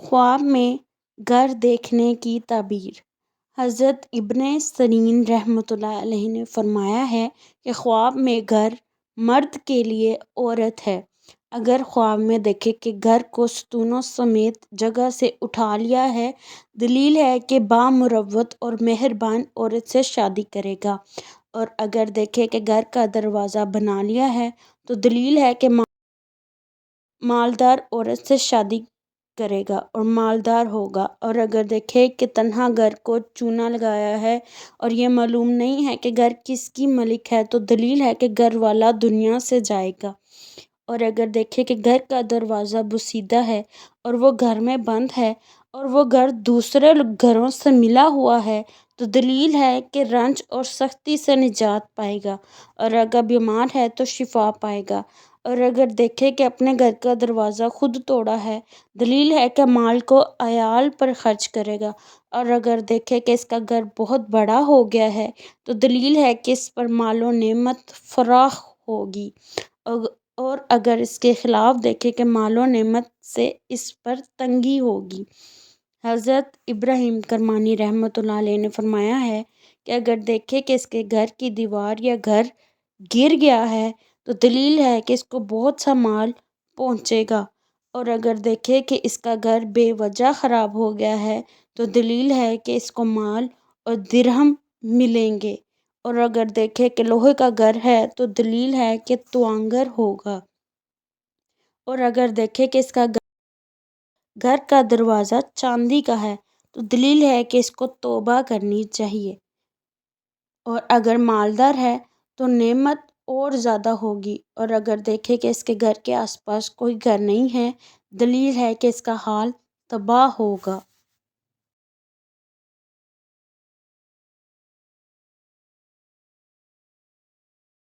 خواب میں گھر دیکھنے کی تعبیر۔ حضرت ابن سیرین رحمۃ اللہ علیہ نے فرمایا ہے کہ خواب میں گھر مرد کے لیے عورت ہے۔ اگر خواب میں دیکھے کہ گھر کو ستونوں سمیت جگہ سے اٹھا لیا ہے، دلیل ہے کہ بامروت اور مہربان عورت سے شادی کرے گا، اور اگر دیکھے کہ گھر کا دروازہ بنا لیا ہے تو دلیل ہے کہ مالدار عورت سے شادی کرے گا اور مالدار ہوگا، اور اگر دیکھے کہ تنہا گھر کو چونا لگایا ہے اور یہ معلوم نہیں ہے کہ گھر کس کی ملک ہے تو دلیل ہے کہ گھر والا دنیا سے جائے گا، اور اگر دیکھے کہ گھر کا دروازہ بوسیدہ ہے اور وہ گھر میں بند ہے اور وہ گھر دوسرے گھروں سے ملا ہوا ہے تو دلیل ہے کہ رنج اور سختی سے نجات پائے گا، اور اگر بیمار ہے تو شفا پائے گا، اور اگر دیکھے کہ اپنے گھر کا دروازہ خود توڑا ہے، دلیل ہے کہ مال کو عیال پر خرچ کرے گا، اور اگر دیکھے کہ اس کا گھر بہت بڑا ہو گیا ہے تو دلیل ہے کہ اس پر مال و نعمت فراخ ہوگی، اور اگر اس کے خلاف دیکھے کہ مال و نعمت سے اس پر تنگی ہوگی۔ حضرت ابراہیم کرمانی رحمۃ اللہ علیہ نے فرمایا ہے کہ اگر دیکھے کہ اس کے گھر کی دیوار یا گھر گر گیا ہے تو دلیل ہے کہ اس کو بہت سا مال پہنچے گا، اور اگر دیکھے کہ اس کا گھر بے وجہ خراب ہو گیا ہے تو دلیل ہے کہ اس کو مال اور درہم ملیں گے، اور اگر دیکھے کہ لوہے کا گھر ہے تو دلیل ہے کہ توانگر ہوگا، اور اگر دیکھے کہ اس کا گھر کا دروازہ چاندی کا ہے تو دلیل ہے کہ اس کو توبہ کرنی چاہیے، اور اگر مالدار ہے تو نعمت اور زیادہ ہوگی، اور اگر دیکھے کہ اس کے گھر کے آس پاس کوئی گھر نہیں ہے، دلیل ہے کہ اس کا حال تباہ ہوگا۔